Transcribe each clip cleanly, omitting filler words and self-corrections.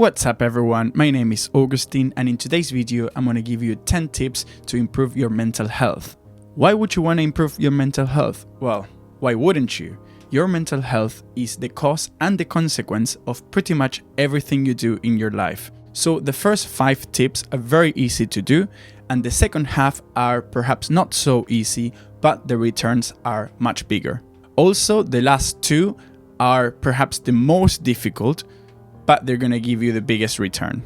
What's up everyone, my name is Augustine and in today's video I'm going to give you 10 tips to improve your mental health. Why would you want to improve your mental health? Well, why wouldn't you? Your mental health is the cause and the consequence of pretty much everything you do in your life. So the first 5 tips are very easy to do and the second half are perhaps not so easy, but the returns are much bigger. Also, the last 2 are perhaps the most difficult, but they're going to give you the biggest return.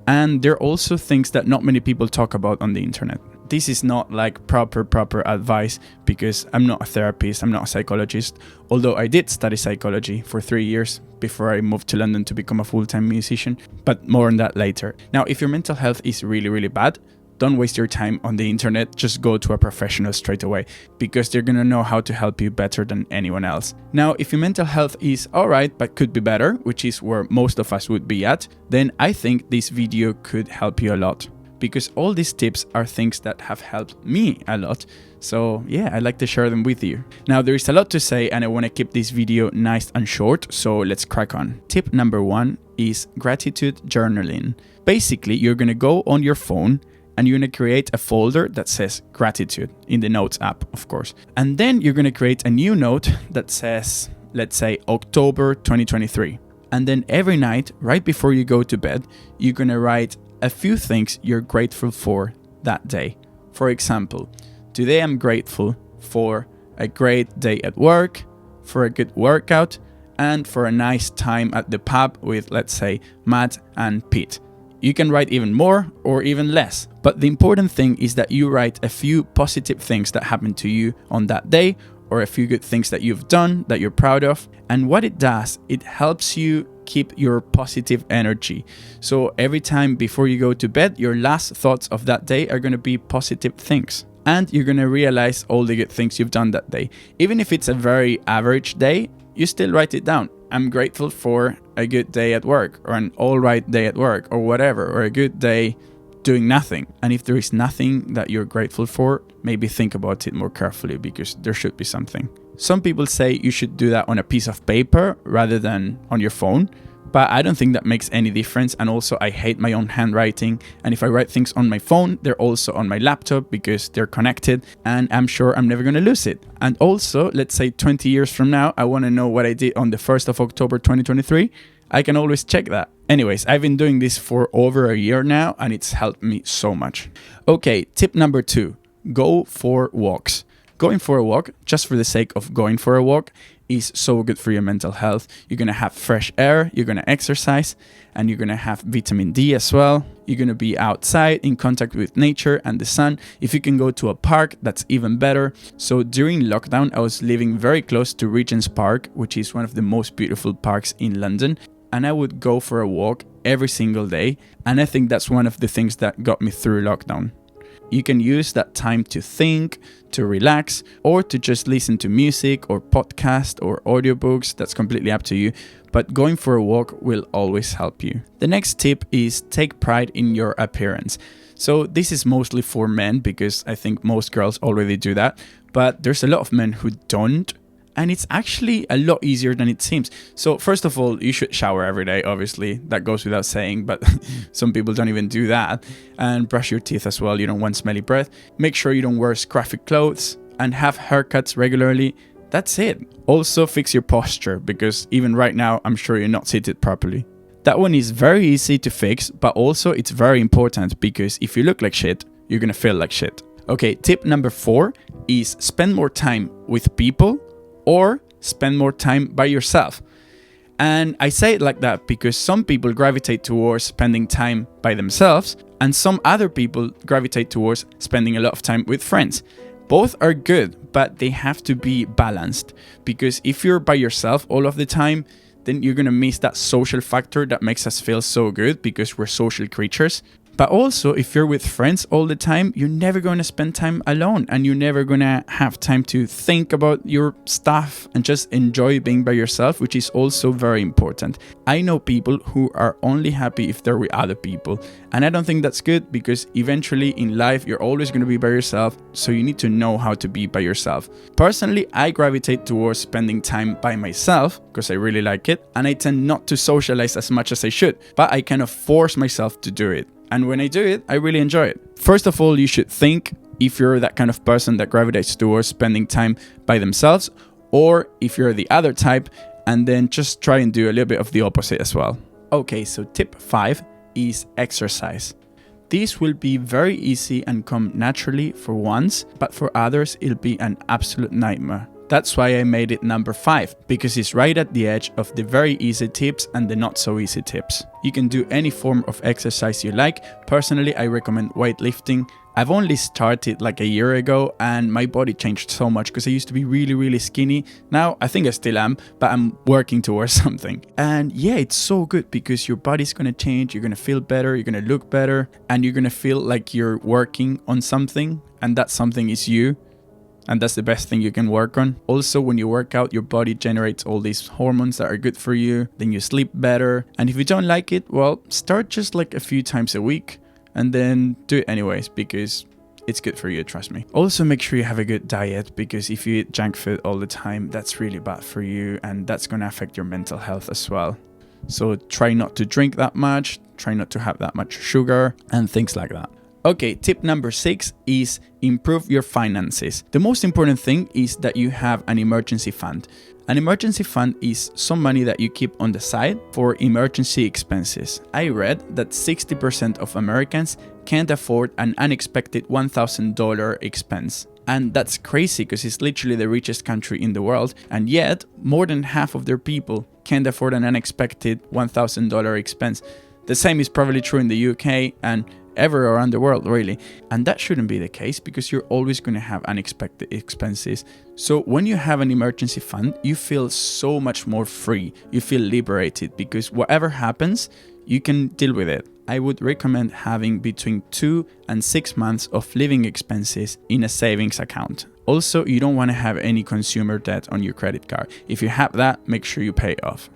And they're also things that not many people talk about on the internet. This is not like proper advice because I'm not a therapist, I'm not a psychologist, although I did study psychology for 3 years before I moved to London to become a full-time musician, but more on that later. Now, if your mental health is really bad, don't waste your time on the internet, just go to a professional straight away because they're gonna know how to help you better than anyone else. Now, if your mental health is alright but could be better, which is where most of us would be at, then I think this video could help you a lot because all these tips are things that have helped me a lot. So yeah, I'd like to share them with you. Now, there is a lot to say and I want to keep this video nice and short, so let's crack on. Tip number 1 is gratitude journaling. Basically, you're gonna go on your phone and you're going to create a folder that says gratitude in the Notes app, of course. And then you're going to create a new note that says, let's say, October 2023. And then every night, right before you go to bed, you're going to write a few things you're grateful for that day. For example, today I'm grateful for a great day at work, for a good workout, and for a nice time at the pub with, let's say, Matt and Pete. You can write even more or even less, but the important thing is that you write a few positive things that happened to you on that day or a few good things that you've done that you're proud of. And what it does, it helps you keep your positive energy. So every time before you go to bed, your last thoughts of that day are going to be positive things. And you're going to realize all the good things you've done that day. Even if it's a very average day, you still write it down. I'm grateful for a good day at work or an all right day at work or whatever, or a good day doing nothing. And if there is nothing that you're grateful for, maybe think about it more carefully because there should be something. Some people say you should do that on a piece of paper rather than on your phone, but I don't think that makes any difference. And also I hate my own handwriting. And if I write things on my phone, they're also on my laptop because they're connected and I'm sure I'm never going to lose it. And also, let's say 20 years from now, I want to know what I did on the 1st of October 2023. I can always check that. Anyways, I've been doing this for over a year now and it's helped me so much. Okay, tip number 2, go for walks. Going for a walk, just for the sake of going for a walk, is so good for your mental health. You're going to have fresh air, you're going to exercise, and you're going to have vitamin D as well. You're going to be outside in contact with nature and the sun. If you can go to a park, that's even better. So during lockdown, I was living very close to Regent's Park, which is one of the most beautiful parks in London. And I would go for a walk every single day. And I think that's one of the things that got me through lockdown. You can use that time to think, to relax, or to just listen to music or podcast or audiobooks. That's completely up to you. But going for a walk will always help you. The next tip is take pride in your appearance. So this is mostly for men because I think most girls already do that. But there's a lot of men who don't. And it's actually a lot easier than it seems. So first of all, you should shower every day, obviously. That goes without saying, but some people don't even do that. And brush your teeth as well. You don't want smelly breath. Make sure you don't wear scruffy clothes and have haircuts regularly. That's it. Also fix your posture because even right now, I'm sure you're not seated properly. That one is very easy to fix, but also it's very important because if you look like shit, you're gonna feel like shit. Okay, tip number 4 is spend more time with people or spend more time by yourself. And I say it like that because some people gravitate towards spending time by themselves and some other people gravitate towards spending a lot of time with friends. Both are good, but they have to be balanced because if you're by yourself all of the time, then you're gonna miss that social factor that makes us feel so good because we're social creatures. But also, if you're with friends all the time, you're never going to spend time alone, and you're never going to have time to think about your stuff and just enjoy being by yourself, which is also very important. I know people who are only happy if they're with other people, and I don't think that's good, because eventually in life you're always going to be by yourself, so you need to know how to be by yourself. Personally, I gravitate towards spending time by myself because I really like it, and I tend not to socialize as much as I should, but I kind of force myself to do it. And when I do it, I really enjoy it. First of all, you should think if you're that kind of person that gravitates towards spending time by themselves, or if you're the other type, and then just try and do a little bit of the opposite as well. Okay, so tip 5 is exercise. This will be very easy and come naturally for once, but for others, it'll be an absolute nightmare. That's why I made it number 5, because it's right at the edge of the very easy tips and the not so easy tips. You can do any form of exercise you like. Personally, I recommend weightlifting. I've only started like a year ago, and my body changed so much because I used to be really skinny. Now I think I still am, but I'm working towards something. And yeah, it's so good because your body's gonna change, you're gonna feel better, you're gonna look better, and you're gonna feel like you're working on something, and that something is you. And that's the best thing you can work on. Also, when you work out, your body generates all these hormones that are good for you. Then you sleep better. And if you don't like it, well, start just like a few times a week and then do it anyways, because it's good for you, trust me. Also, make sure you have a good diet, because if you eat junk food all the time, that's really bad for you, and that's going to affect your mental health as well. So try not to drink that much, try not to have that much sugar and things like that. Okay, tip number 6 is improve your finances. The most important thing is that you have an emergency fund. An emergency fund is some money that you keep on the side for emergency expenses. I read that 60% of Americans can't afford an unexpected $1,000 expense. And that's crazy because it's literally the richest country in the world. And yet, more than half of their people can't afford an unexpected $1,000 expense. The same is probably true in the UK and everywhere around the world, really. And that shouldn't be the case, because you're always going to have unexpected expenses. So when you have an emergency fund, you feel so much more free. You feel liberated, because whatever happens, you can deal with it. I would recommend having between 2 and 6 months of living expenses in a savings account. Also, you don't want to have any consumer debt on your credit card. If you have that, make sure you pay it off.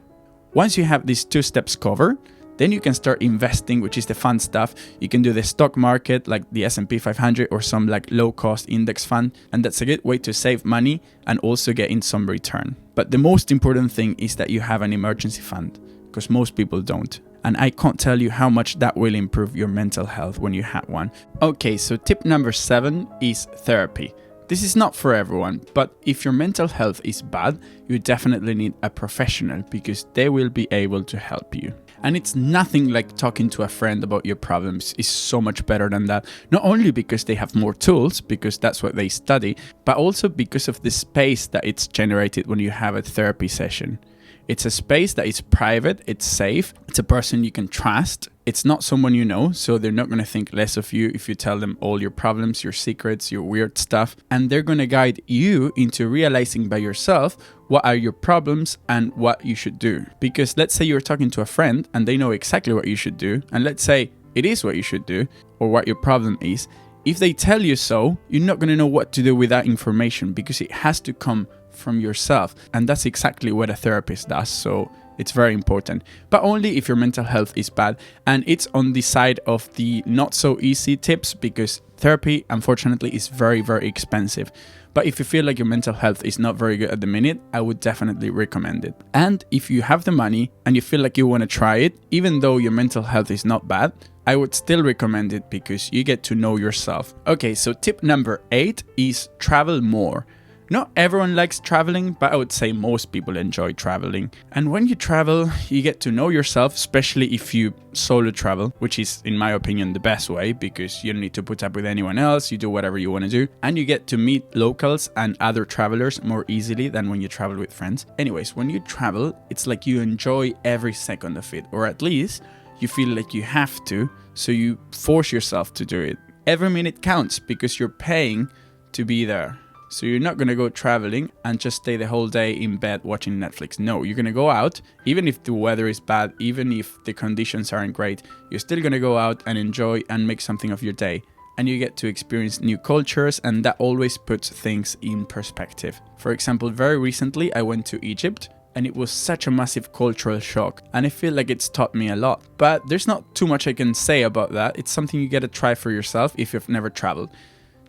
Once you have these 2 steps covered, then you can start investing, which is the fun stuff. You can do the stock market like the S&P 500 or some like low-cost index fund. And that's a good way to save money and also get in some return. But the most important thing is that you have an emergency fund, because most people don't. And I can't tell you how much that will improve your mental health when you have one. Okay, so tip number 7 is therapy. This is not for everyone, but if your mental health is bad, you definitely need a professional, because they will be able to help you. And it's nothing like talking to a friend about your problems. It's so much better than that. Not only because they have more tools, because that's what they study, but also because of the space that it's generated when you have a therapy session. It's a space that is private, it's safe, it's a person you can trust. It's not someone you know, so they're not going to think less of you if you tell them all your problems, your secrets, your weird stuff. And they're going to guide you into realizing by yourself what are your problems and what you should do. Because let's say you're talking to a friend and they know exactly what you should do. And let's say it is what you should do or what your problem is. If they tell you so, you're not going to know what to do with that information, because it has to come from yourself. And that's exactly what a therapist does. So it's very important, but only if your mental health is bad. And it's on the side of the not so easy tips, because therapy, unfortunately, is very, very expensive. But if you feel like your mental health is not very good at the minute, I would definitely recommend it. And if you have the money and you feel like you want to try it, even though your mental health is not bad, I would still recommend it, because you get to know yourself. Okay, so tip number 8 is travel more. Not everyone likes traveling, but I would say most people enjoy traveling. And when you travel, you get to know yourself, especially if you solo travel, which is, in my opinion, the best way, because you don't need to put up with anyone else. You do whatever you want to do. And you get to meet locals and other travelers more easily than when you travel with friends. Anyways, when you travel, it's like you enjoy every second of it, or at least you feel like you have to, so you force yourself to do it. Every minute counts, because you're paying to be there. So you're not going to go traveling and just stay the whole day in bed watching Netflix. No, you're going to go out, even if the weather is bad, even if the conditions aren't great, you're still going to go out and enjoy and make something of your day. And you get to experience new cultures, and that always puts things in perspective. For example, very recently I went to Egypt, and it was such a massive cultural shock, and I feel like it's taught me a lot. But there's not too much I can say about that. It's something you get to try for yourself if you've never traveled.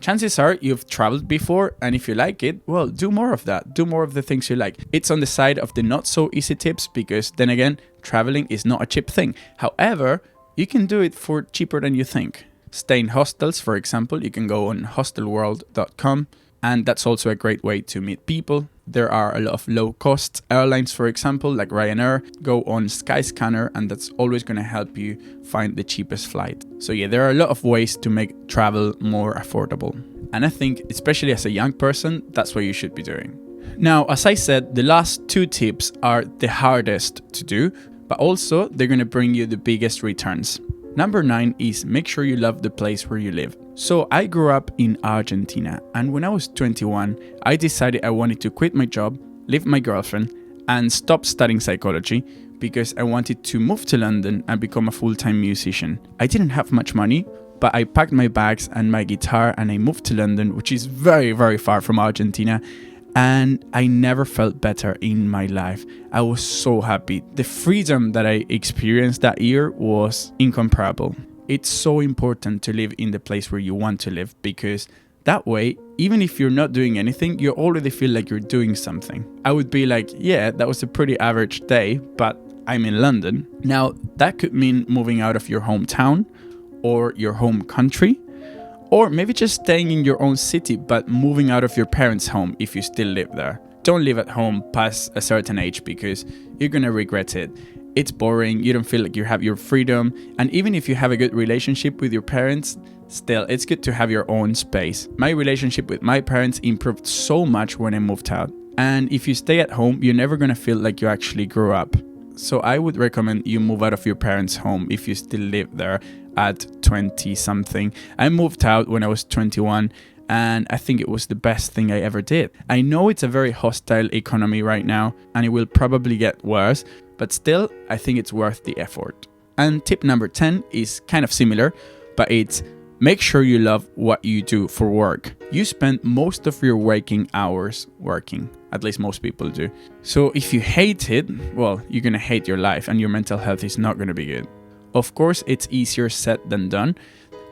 Chances are you've traveled before, and if you like it, well, do more of that. Do more of the things you like. It's on the side of the not so easy tips, because then again, traveling is not a cheap thing. However, you can do it for cheaper than you think. Stay in hostels, for example. You can go on hostelworld.com, and that's also a great way to meet people. There are a lot of low-cost airlines, for example, like Ryanair. Go on Skyscanner, and that's always going to help you find the cheapest flight. So yeah, there are a lot of ways to make travel more affordable. And I think, especially as a young person, that's what you should be doing. Now, as I said, the last 2 tips are the hardest to do, but also they're going to bring you the biggest returns. Number 9 is make sure you love the place where you live. So I grew up in Argentina, and when I was 21, I decided I wanted to quit my job, leave my girlfriend, and stop studying psychology because I wanted to move to London and become a full-time musician. I didn't have much money, but I packed my bags and my guitar and I moved to London, which is very, very far from Argentina. And I never felt better in my life. I was so happy. The freedom that I experienced that year was incomparable. It's so important to live in the place where you want to live, because that way, even if you're not doing anything, you already feel like you're doing something. I would be like, yeah, that was a pretty average day, but I'm in London. Now, that could mean moving out of your hometown or your home country, or maybe just staying in your own city, but moving out of your parents' home if you still live there. Don't live at home past a certain age, because you're gonna regret it. It's boring, you don't feel like you have your freedom, and even if you have a good relationship with your parents, still, it's good to have your own space. My relationship with my parents improved so much when I moved out. And if you stay at home, you're never gonna feel like you actually grew up. So I would recommend you move out of your parents' home if you still live there at 20 something. I moved out when I was 21, and I think it was the best thing I ever did. I know it's a very hostile economy right now, and it will probably get worse, but still, I think it's worth the effort. And tip number 10 is kind of similar, but it's make sure you love what you do for work. You spend most of your waking hours working. At least most people do. So if you hate it, well, you're gonna hate your life, and your mental health is not gonna be good. Of course, it's easier said than done,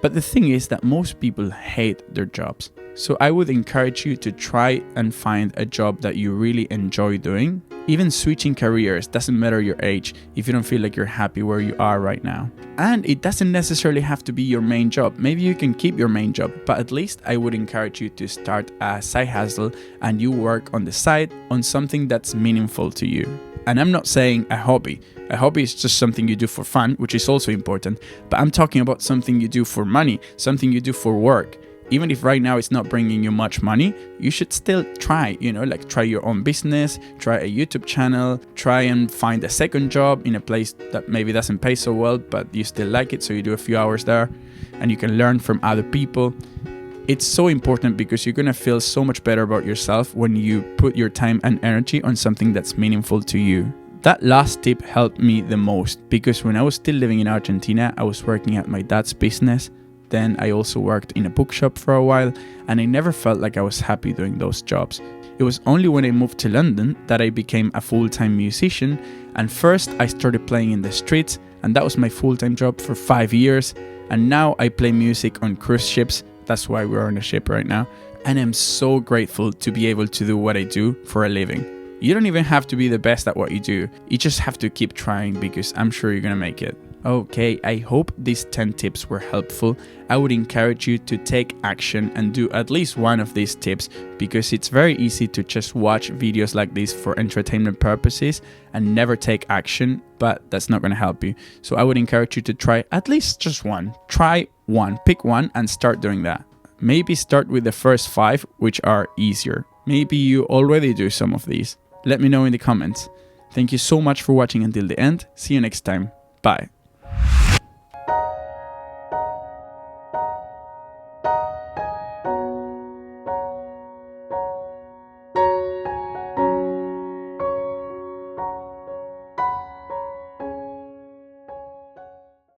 but the thing is that most people hate their jobs. So I would encourage you to try and find a job that you really enjoy doing. Even switching careers doesn't matter your age if you don't feel like you're happy where you are right now. And it doesn't necessarily have to be your main job. Maybe you can keep your main job, but at least I would encourage you to start a side hustle and you work on the side on something that's meaningful to you. And I'm not saying a hobby. A hobby is just something you do for fun, which is also important. But I'm talking about something you do for money, something you do for work. Even if right now it's not bringing you much money, you should still try, like try your own business, try a YouTube channel, try and find a second job in a place that maybe doesn't pay so well, but you still like it, so you do a few hours there and you can learn from other people. It's so important because you're going to feel so much better about yourself when you put your time and energy on something that's meaningful to you. That last tip helped me the most because when I was still living in Argentina, I was working at my dad's business. Then I also worked in a bookshop for a while, and I never felt like I was happy doing those jobs. It was only when I moved to London that I became a full-time musician, and first I started playing in the streets, and that was my full-time job for 5 years, and now I play music on cruise ships. That's why we're on a ship right now, and I'm so grateful to be able to do what I do for a living. You don't even have to be the best at what you do, you just have to keep trying because I'm sure you're gonna make it. Okay, I hope these 10 tips were helpful. I would encourage you to take action and do at least one of these tips because it's very easy to just watch videos like this for entertainment purposes and never take action, but that's not going to help you. So I would encourage you to try at least just one. Try one, pick one and start doing that. Maybe start with the first 5, which are easier. Maybe you already do some of these. Let me know in the comments. Thank you so much for watching until the end. See you next time. Bye.